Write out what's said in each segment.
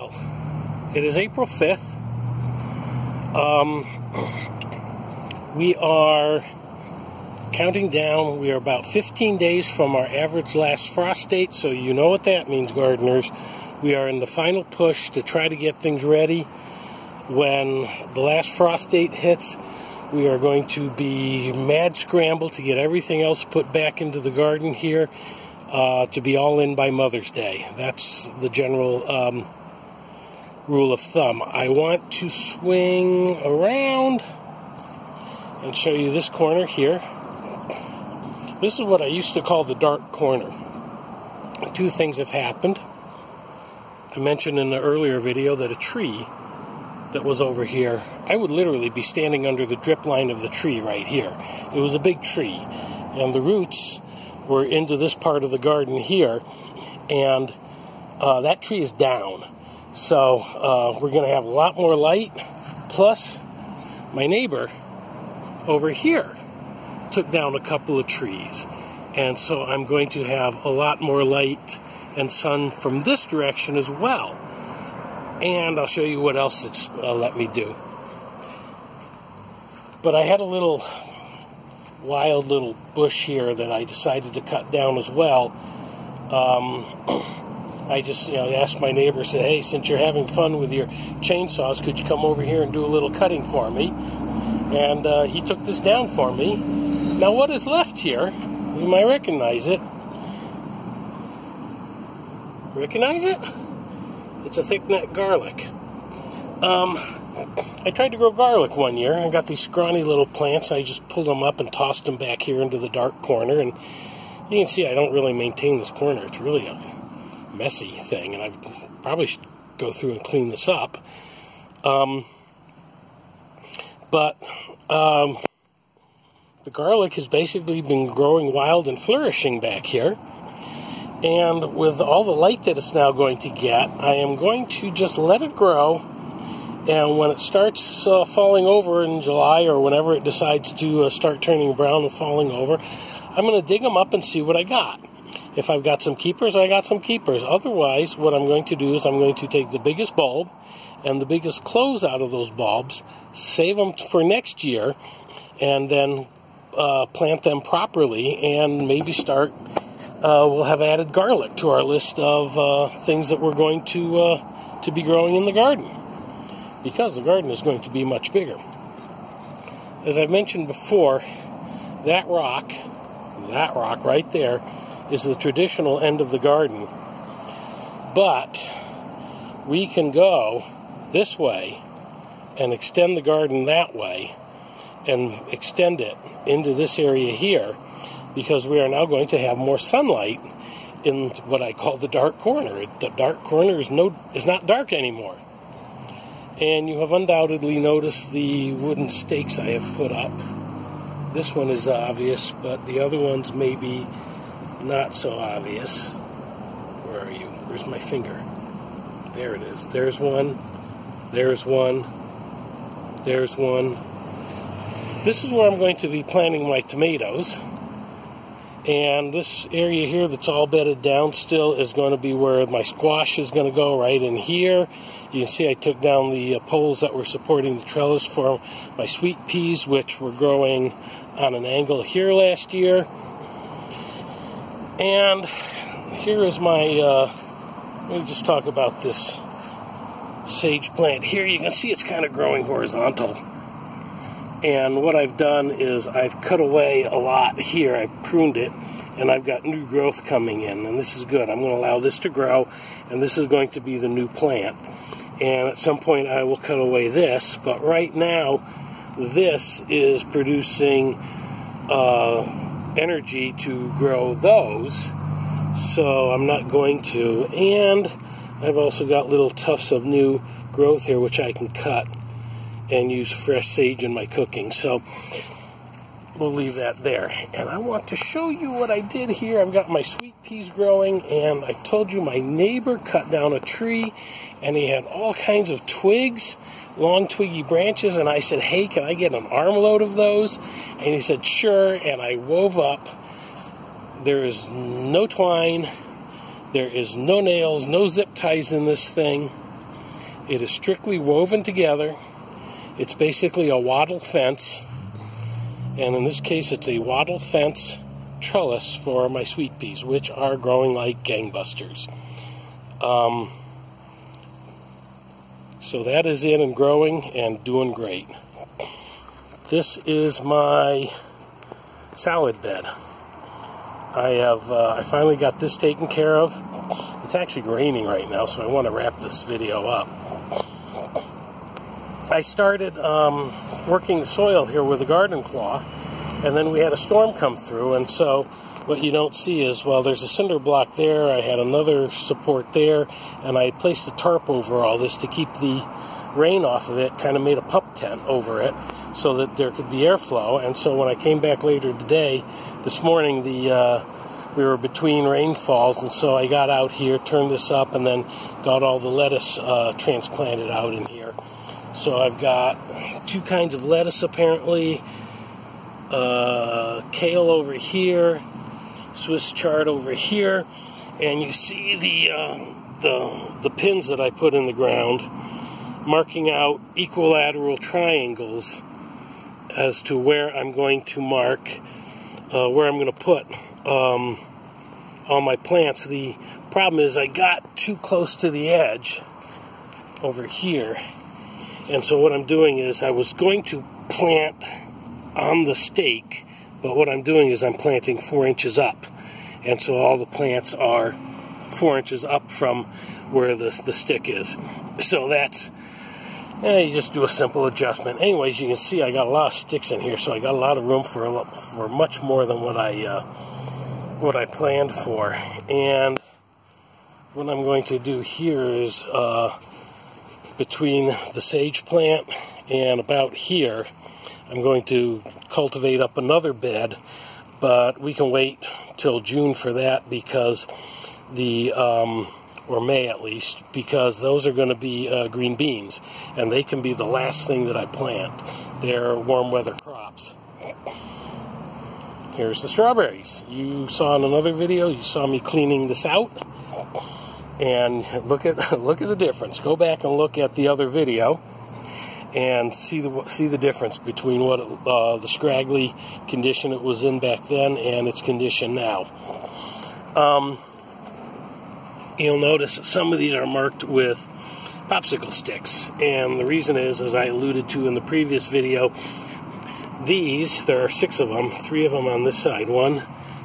Oh, it is April 5th. We are counting down. We are about 15 days from our average last frost date, so you know what that means, gardeners. We are in the final push to try to get things ready. When the last frost date hits, we are going to be mad scramble to get everything else put back into the garden here to be all in by Mother's Day. That's the general rule of thumb. I want to swing around and show you this corner here. This is what I used to call the dark corner. Two things have happened. I mentioned in the earlier video that a tree that was over here, I would literally be standing under the drip line of the tree right here. It was a big tree, and the roots were into this part of the garden here, and that tree is down. So we're going to have a lot more light. Plus, my neighbor over here took down a couple of trees, and so I'm going to have a lot more light and sun from this direction as well. And I'll show you what else it's let me do. But I had a little wild little bush here that I decided to cut down as well. I just asked my neighbor, said, hey, since you're having fun with your chainsaws, could you come over here and do a little cutting for me? And he took this down for me. Now what is left here, you might recognize it. Recognize it? It's a thick-neck garlic. I tried to grow garlic one year. I got these scrawny little plants. I just pulled them up and tossed them back here into the dark corner. And you can see I don't really maintain this corner. It's really a messy thing, and I probably should go through and clean this up. But the garlic has basically been growing wild and flourishing back here. And with all the light that it's now going to get, I am going to just let it grow. And when it starts falling over in July, or whenever it decides to start turning brown and falling over, I'm going to dig them up and see what I got. If I've got some keepers, I got some keepers. Otherwise, what I'm going to do is I'm going to take the biggest bulb and the biggest close out of those bulbs, save them for next year, and then plant them properly, and maybe start. We'll have added garlic to our list of things that we're going to be growing in the garden, because the garden is going to be much bigger. As I've mentioned before, that rock right there is the traditional end of the garden. But we can go this way and extend the garden that way and extend it into this area here, because we are now going to have more sunlight in what I call the dark corner. The dark corner is not dark anymore. And you have undoubtedly noticed the wooden stakes I have put up. This one is obvious, but the other ones may be not so obvious. Where are you? Where's my finger? There it is. There's one. There's one. There's one. This is where I'm going to be planting my tomatoes. And this area here that's all bedded down still is going to be where my squash is going to go, right in here. You can see I took down the poles that were supporting the trellis for my sweet peas, which were growing on an angle here last year. And here is my, let me just talk about this sage plant. Here you can see it's kind of growing horizontal. And what I've done is I've cut away a lot here. I've pruned it, and I've got new growth coming in, and this is good. I'm going to allow this to grow, and this is going to be the new plant. And at some point I will cut away this, but right now this is producing energy to grow those, so I'm not going to. And I've also got little tufts of new growth here which I can cut and use fresh sage in my cooking. So we'll leave that there. And I want to show you what I did here. I've got my sweet peas growing, and I told you my neighbor cut down a tree, and he had all kinds of twigs, long twiggy branches, and I said, hey, can I get an armload of those? And he said, sure, and I wove up. There is no twine, there is no nails, no zip ties in this thing. It is strictly woven together. It's basically a wattle fence, and in this case it's a wattle fence trellis for my sweet peas, which are growing like gangbusters. So that is in and growing and doing great. This is my salad bed. I finally got this taken care of. It's actually raining right now, so I want to wrap this video up. I started working the soil here with a garden claw, and then we had a storm come through, and so what you don't see is, well, there's a cinder block there, I had another support there, and I had placed a tarp over all this to keep the rain off of it, kind of made a pup tent over it so that there could be airflow. And so when I came back later today, this morning, we were between rainfalls, and so I got out here, turned this up, and then got all the lettuce transplanted out in here. So I've got two kinds of lettuce apparently, kale over here, Swiss chard over here, and you see the pins that I put in the ground, marking out equilateral triangles as to where I'm going to mark, where I'm going to put all my plants. The problem is I got too close to the edge over here, and so what I'm doing is I was going to plant on the stake, but what I'm doing is I'm planting 4 inches up, and so all the plants are 4 inches up from where the stick is. So that's, you just do a simple adjustment. Anyways, you can see I got a lot of sticks in here, so I got a lot of room for much more than what I planned for. And what I'm going to do here is between the sage plant and about here, I'm going to cultivate up another bed, but we can wait till June for that because or May at least, because those are going to be green beans, and they can be the last thing that I plant. They're warm weather crops. Here's the strawberries. You saw in another video, you saw me cleaning this out, and look at the difference. Go back and look at the other video and see the difference between what the scraggly condition it was in back then and its condition now. You'll notice that some of these are marked with popsicle sticks, and the reason is, as I alluded to in the previous video, there are 6 of them, 3 of them on this side, 1,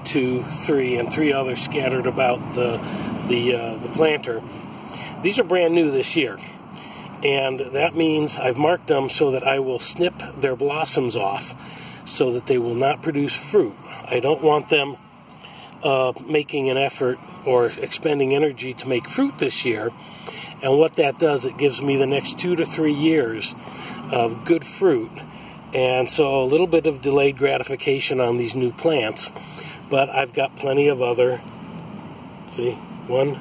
2, 3, and 3 others scattered about the planter. These are brand new this year, and that means I've marked them so that I will snip their blossoms off so that they will not produce fruit. I don't want them making an effort or expending energy to make fruit this year, and what that does, it gives me the next 2 to 3 years of good fruit. And so a little bit of delayed gratification on these new plants, but I've got plenty of other, see, one,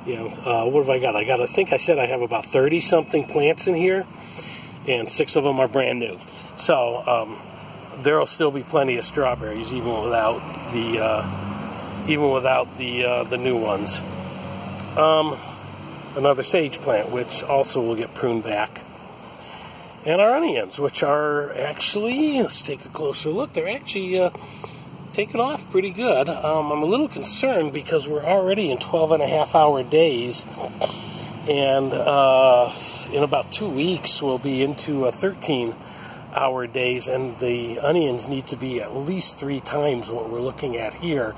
what have I got? I think I said I have about 30 something plants in here, and 6 of them are brand new. So there will still be plenty of strawberries even without the new ones. Another sage plant, which also will get pruned back. And our onions, which are actually, let's take a closer look, they're actually taking off pretty good. I'm a little concerned because we're already in 12.5-hour days, and in about 2 weeks we'll be into 13-hour days, and the onions need to be at least 3 times what we're looking at here.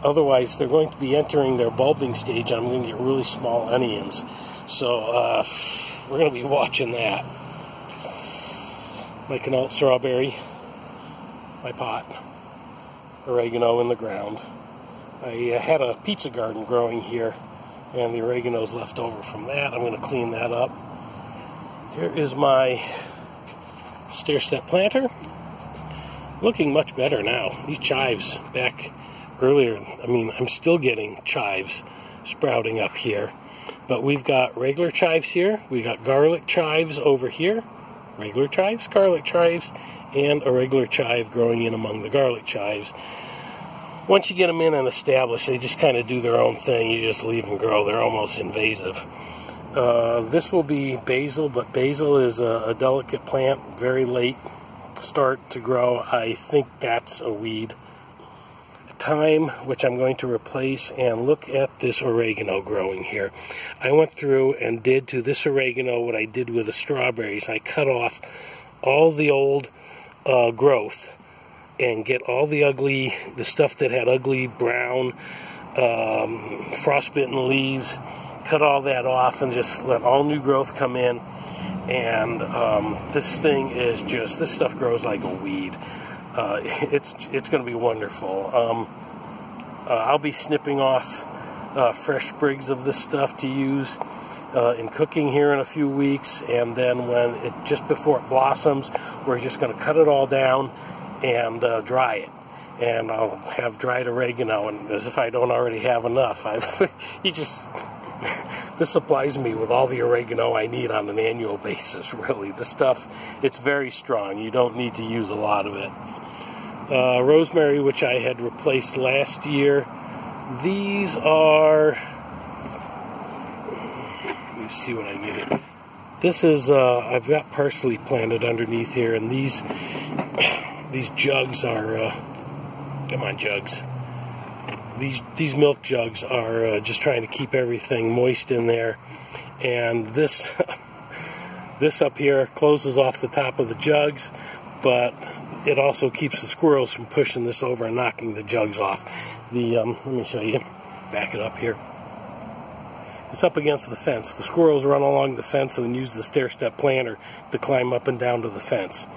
Otherwise, they're going to be entering their bulbing stage, and I'm going to get really small onions. So we're going to be watching that. My Canalt strawberry, my pot, oregano in the ground. I had a pizza garden growing here, and the oregano's left over from that. I'm going to clean that up. Here is my stair-step planter. Looking much better now. These chives back earlier, I'm still getting chives sprouting up here. But we've got regular chives here. We've got garlic chives over here. Regular chives, garlic chives, and a regular chive growing in among the garlic chives. Once you get them in and established, they just kind of do their own thing. You just leave them grow. They're almost invasive. This will be basil, but basil is a delicate plant, very late start to grow. I think that's a weed. Thyme, which I'm going to replace, and look at this oregano growing here. I went through and did to this oregano what I did with the strawberries. I cut off all the old growth and get all the stuff that had ugly brown frostbitten leaves, cut all that off and just let all new growth come in. And this thing is just, this stuff grows like a weed. It's going to be wonderful. I'll be snipping off fresh sprigs of this stuff to use in cooking here in a few weeks, and then just before it blossoms, we're just going to cut it all down and dry it. And I'll have dried oregano, and as if I don't already have enough, this supplies me with all the oregano I need on an annual basis, really. The stuff, it's very strong. You don't need to use a lot of it. Rosemary, which I had replaced last year. These are, let me see what I needed. This is, I've got parsley planted underneath here, and these jugs are, come on jugs. These milk jugs are just trying to keep everything moist in there. And this, this up here closes off the top of the jugs, but it also keeps the squirrels from pushing this over and knocking the jugs off. Let me show you. Back it up here. It's up against the fence. The squirrels run along the fence and then use the stair-step planter to climb up and down to the fence.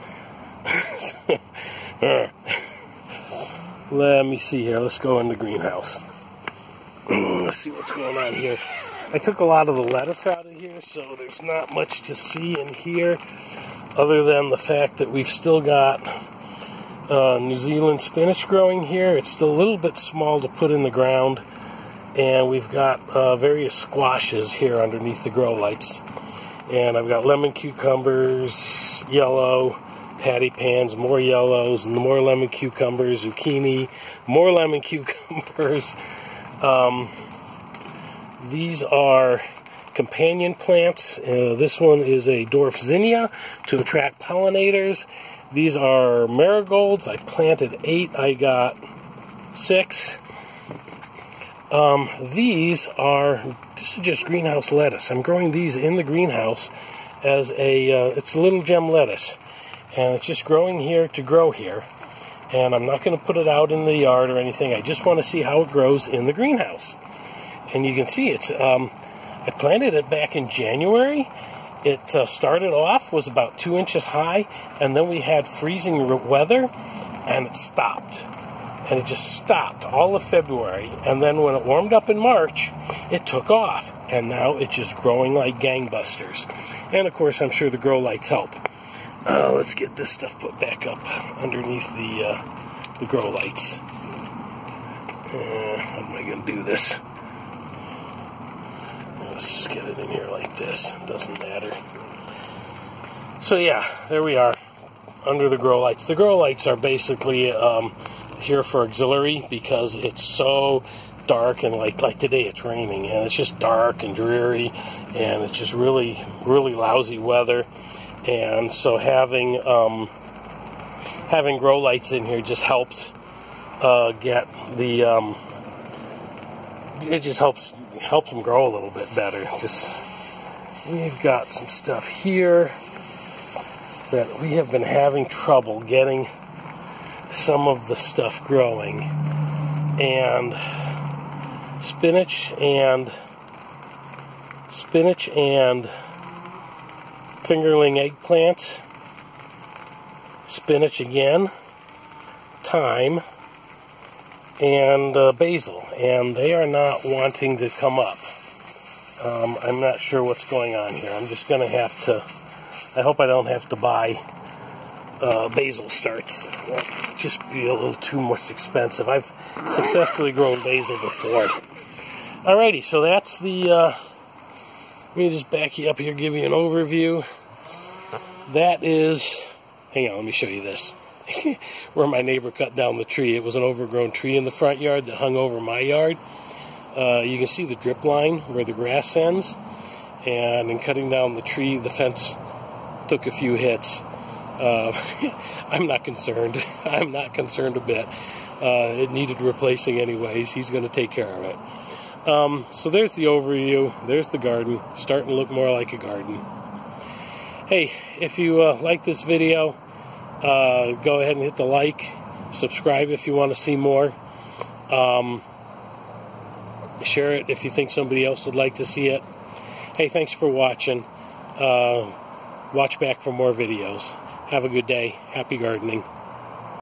Let me see here. Let's go in the greenhouse. Let's see what's going on here. I took a lot of the lettuce out of here, so there's not much to see in here other than the fact that we've still got New Zealand spinach growing here. It's still a little bit small to put in the ground, and we've got various squashes here underneath the grow lights. And I've got lemon cucumbers, yellow, patty pans, more yellows, and more lemon cucumbers, zucchini, more lemon cucumbers. These are companion plants. This one is a dwarf zinnia to attract pollinators. These are marigolds. I planted 8. I got 6. This is just greenhouse lettuce. I'm growing these in the greenhouse as it's a little gem lettuce. And it's just growing here to grow here. And I'm not going to put it out in the yard or anything. I just want to see how it grows in the greenhouse. And you can see it's, I planted it back in January. It started off, was about 2 inches high, and then we had freezing weather, and it stopped. And it just stopped all of February. And then when it warmed up in March, it took off. And now it's just growing like gangbusters. And of course, I'm sure the grow lights help. Let's get this stuff put back up underneath the grow lights. How am I going to do this? Let's just get it in here like this. Doesn't matter. So yeah, there we are, under the grow lights. The grow lights are basically here for auxiliary because it's so dark, and like today it's raining, and it's just dark and dreary, and it's just really, really lousy weather. And so having grow lights in here just helps get the it just helps them grow a little bit better. We've got some stuff here that we have been having trouble getting some of the stuff growing, and spinach and fingerling eggplants, spinach again, thyme, and basil, and they are not wanting to come up. I'm not sure what's going on here. I'm just going to have to, I hope I don't have to buy basil starts. It'll just be a little too much expensive. I've successfully grown basil before. Alrighty, so that's the, let me just back you up here, give you an overview. That is, hang on, let me show you this. Where my neighbor cut down the tree. It was an overgrown tree in the front yard that hung over my yard. You can see the drip line where the grass ends. and in cutting down the tree, the fence took a few hits. I'm not concerned. I'm not concerned a bit. It needed replacing anyways. He's going to take care of it. So there's the overview. There's the garden. Starting to look more like a garden. Hey, if you like this video, go ahead and hit the like. Subscribe if you want to see more. Share it if you think somebody else would like to see it. Hey, thanks for watching. Watch back for more videos. Have a good day. Happy gardening.